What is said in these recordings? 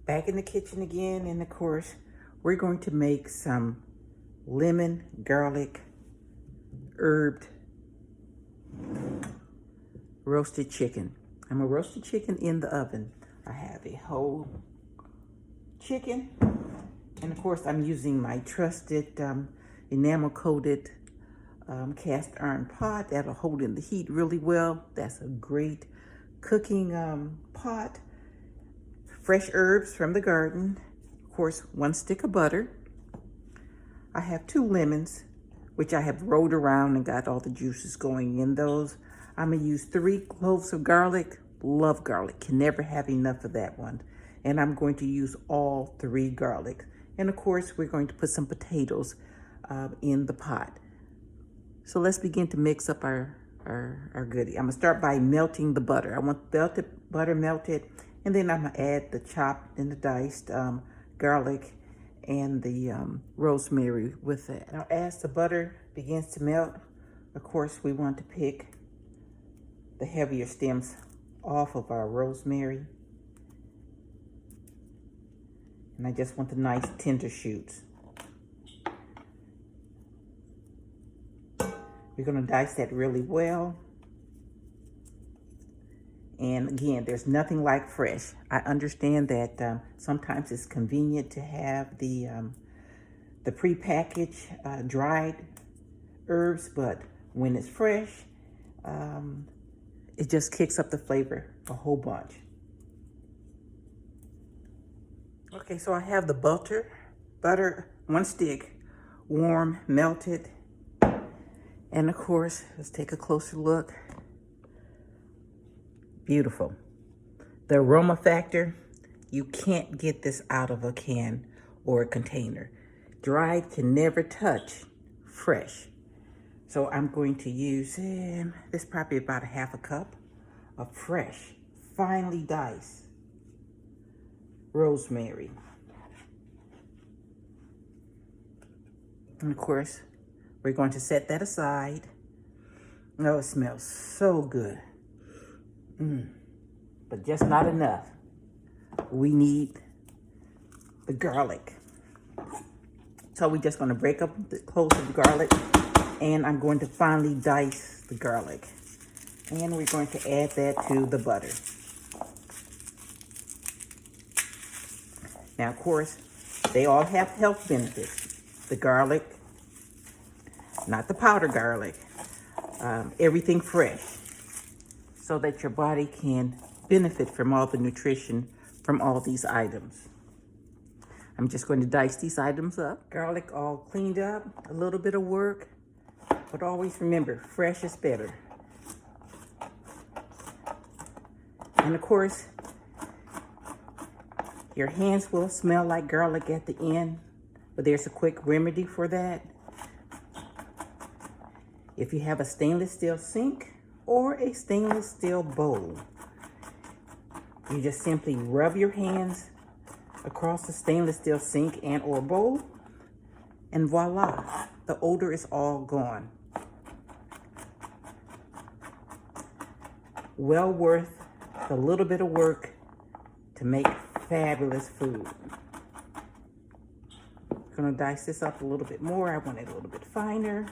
Back in the kitchen again, and of course, we're going to make some lemon garlic herbed roasted chicken. I'm gonna roast the chicken in the oven. I have a whole chicken, and of course, I'm using my trusted enamel coated cast iron pot that'll hold in the heat really well. That's a great cooking pot. Fresh herbs from the garden. Of course, 1 stick of butter. I have 2 lemons, which I have rolled around and got all the juices going in those. I'm gonna use 3 cloves of garlic. Love garlic, can never have enough of that one. And I'm going to use all 3 garlic. And of course, we're going to put some potatoes in the pot. So let's begin to mix up our goodie. I'm gonna start by melting the butter. I want the butter melted, and then I'm gonna add the chopped and the diced garlic and the rosemary with that. Now as the butter begins to melt, of course we want to pick the heavier stems off of our rosemary. And I just want the nice tender shoots. We're gonna dice that really well. And again, there's nothing like fresh. I understand that sometimes it's convenient to have the prepackaged dried herbs, but when it's fresh, it just kicks up the flavor a whole bunch. Okay, so I have the butter, 1 stick, warm, melted. And of course, let's take a closer look. Beautiful. The aroma factor, you can't get this out of a can or a container. Dried can never touch fresh. So I'm going to use, this probably about a 1/2 cup of fresh, finely diced rosemary. And of course, we're going to set that aside. Oh, it smells so good. But just not enough. We need the garlic. So we're just gonna break up the cloves of the garlic, and I'm going to finely dice the garlic. And we're going to add that to the butter. Now, of course, they all have health benefits. The garlic, not the powder garlic, everything fresh, so that your body can benefit from all the nutrition from all these items. I'm just going to dice these items up. Garlic all cleaned up, a little bit of work, but always remember, fresh is better. And of course, your hands will smell like garlic at the end, but there's a quick remedy for that. If you have a stainless steel sink or a stainless steel bowl, you just simply rub your hands across the stainless steel sink and or bowl, and voila, the odor is all gone. Well worth the little bit of work to make fabulous food. I'm gonna dice this up a little bit more. I want it a little bit finer.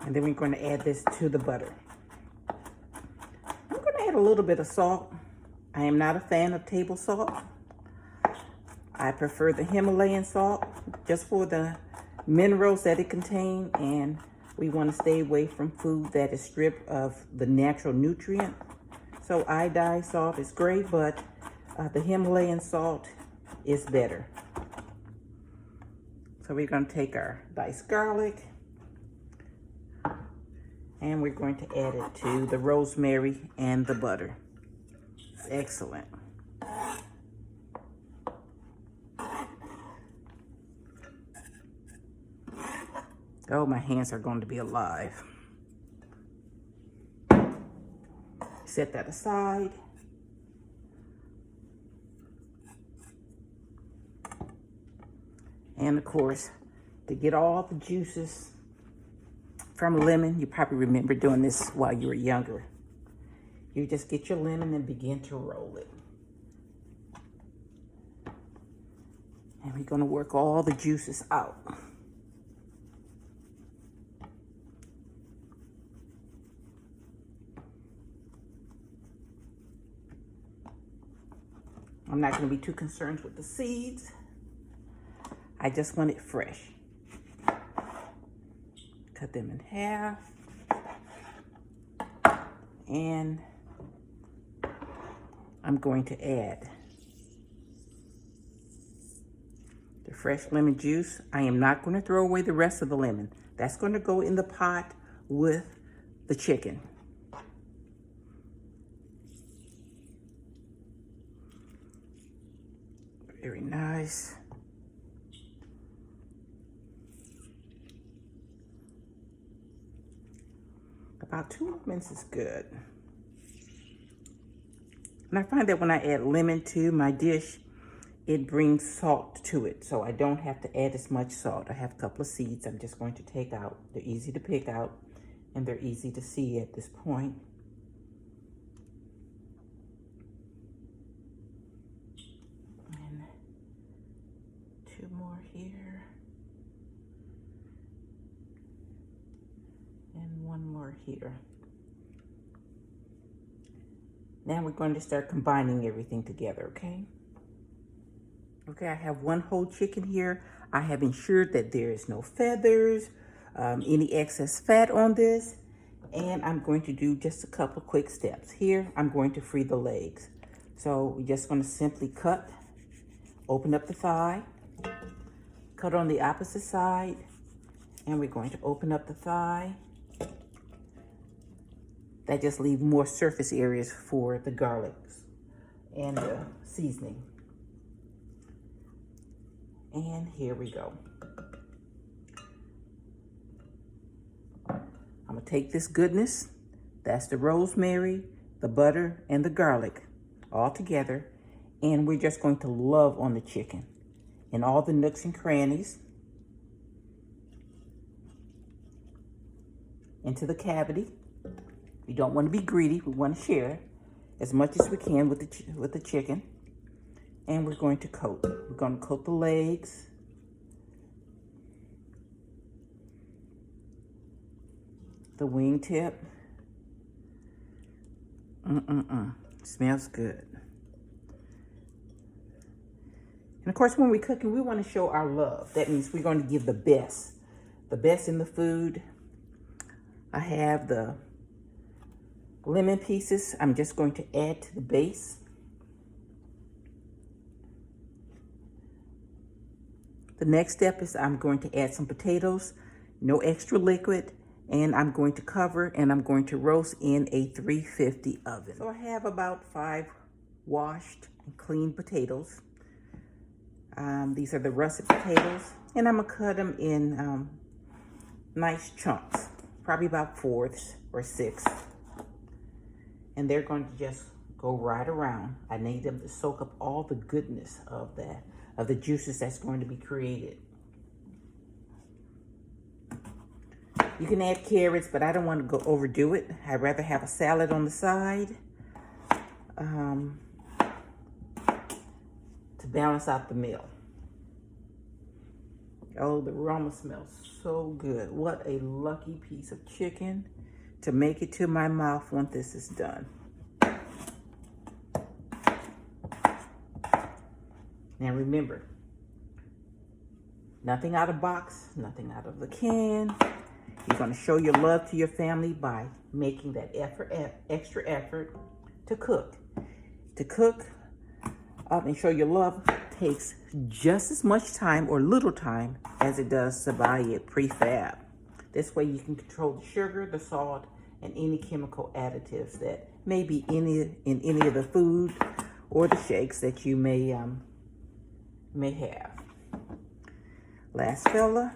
And then we're going to add this to the butter. I'm going to add a little bit of salt. I am not a fan of table salt. I prefer the Himalayan salt just for the minerals that it contains, and we want to stay away from food that is stripped of the natural nutrient. So iodized salt is great, but the Himalayan salt is better. So we're going to take our diced garlic, and we're going to add it to the rosemary and the butter. Excellent. Oh, my hands are going to be alive. Set that aside. And of course, to get all the juices from a lemon, you probably remember doing this while you were younger. You just get your lemon and begin to roll it. And we're gonna work all the juices out. I'm not gonna be too concerned with the seeds. I just want it fresh. Cut them in half. And I'm going to add the fresh lemon juice. I am not going to throw away the rest of the lemon. That's going to go in the pot with the chicken. Very nice. About 2 lemons is good. And I find that when I add lemon to my dish, it brings salt to it. So I don't have to add as much salt. I have a couple of seeds I'm just going to take out. They're easy to pick out and they're easy to see at this point. And 2 more here. And 1 more here. Now we're going to start combining everything together, okay? Okay, I have 1 whole chicken here. I have ensured that there is no feathers, any excess fat on this, and I'm going to do just a couple quick steps. Here, I'm going to free the legs. So we're just going to simply cut, open up the thigh, cut on the opposite side, and we're going to open up the thigh. That just leaves more surface areas for the garlics and the seasoning. And here we go. I'm gonna take this goodness, that's the rosemary, the butter, and the garlic all together, and we're just going to love on the chicken in all the nooks and crannies, into the cavity. We don't want to be greedy. We want to share as much as we can with the chicken. And we're going to coat. We're going to coat the legs. The wingtip. Smells good. And of course, when we're cooking, we want to show our love. That means we're going to give the best in the food. I have the lemon pieces. I'm just going to add to the base. The next step is I'm going to add some potatoes, no extra liquid, and I'm going to cover and I'm going to roast in a 350 oven. So I have about 5 washed and clean potatoes. These are the russet potatoes, and I'm gonna cut them in nice chunks, probably about 4ths or 6ths. And they're going to just go right around. I need them to soak up all the goodness of the juices that's going to be created. You can add carrots, but I don't want to go overdo it. I'd rather have a salad on the side to balance out the meal. Oh, the aroma smells so good. What a lucky piece of chicken to make it to my mouth once this is done. Now remember, nothing out of box, nothing out of the can. You're going to show your love to your family by making that extra effort to cook. To cook and show your love takes just as much time or little time as it does to buy it prefab. This way you can control the sugar, the salt, and any chemical additives that may be in any of the food or the shakes that you may have. Last fella.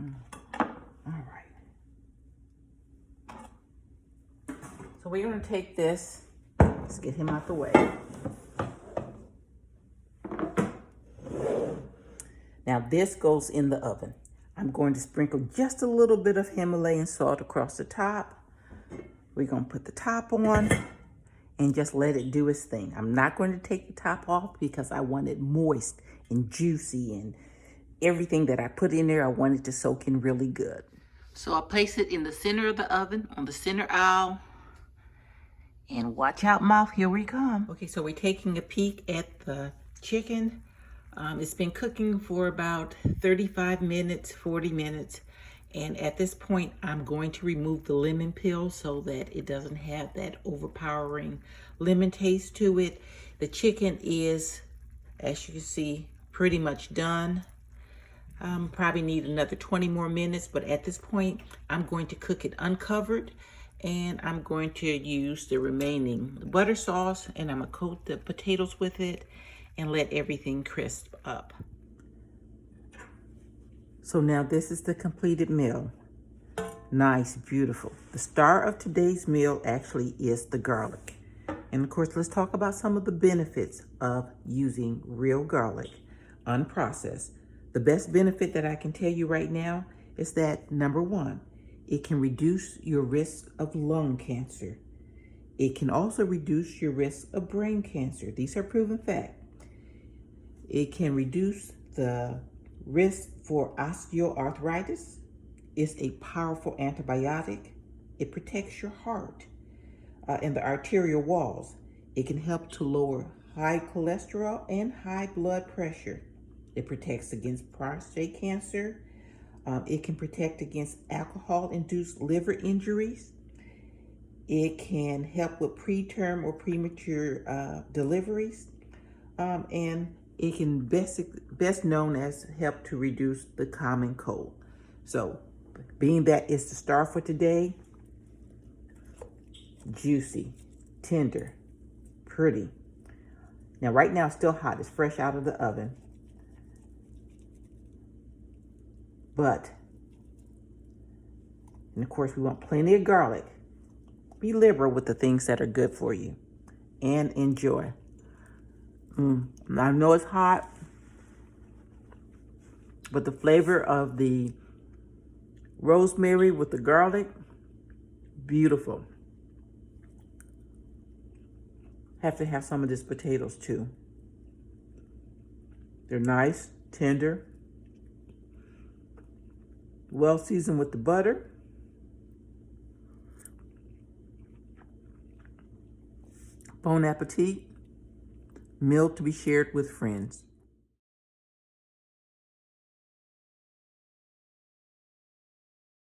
All right. So we're going to take this. Let's get him out the way. Now this goes in the oven. I'm going to sprinkle just a little bit of Himalayan salt across the top. We're going to put the top on and just let it do its thing. I'm not going to take the top off because I want it moist and juicy, and everything that I put in there, I want it to soak in really good. So I'll place it in the center of the oven, on the center aisle. And watch out, mouth, here we come. Okay, so we're taking a peek at the chicken. It's been cooking for about 35 minutes, 40 minutes. And at this point, I'm going to remove the lemon peel so that it doesn't have that overpowering lemon taste to it. The chicken is, as you can see, pretty much done. Probably need another 20 more minutes, but at this point, I'm going to cook it uncovered, and I'm going to use the remaining butter sauce, and I'm gonna coat the potatoes with it and let everything crisp up. So now this is the completed meal. Nice, beautiful. The star of today's meal actually is the garlic. And of course, let's talk about some of the benefits of using real garlic, unprocessed. The best benefit that I can tell you right now is that, number one, it can reduce your risk of lung cancer. It can also reduce your risk of brain cancer. These are proven fact. It can reduce the risk for osteoarthritis. It's a powerful antibiotic. It protects your heart and the arterial walls. It can help to lower high cholesterol and high blood pressure. It protects against prostate cancer. It can protect against alcohol-induced liver injuries. It can help with preterm or premature deliveries. And it can best known as help to reduce the common cold. So, being that it's the star for today, juicy, tender, pretty. Now, right now, it's still hot. It's fresh out of the oven. But, and of course, we want plenty of garlic. Be liberal with the things that are good for you. And enjoy. I know it's hot, but the flavor of the rosemary with the garlic, beautiful. Have to have some of these potatoes too. They're nice, tender, well seasoned with the butter. Bon appetit. Meal to be shared with friends.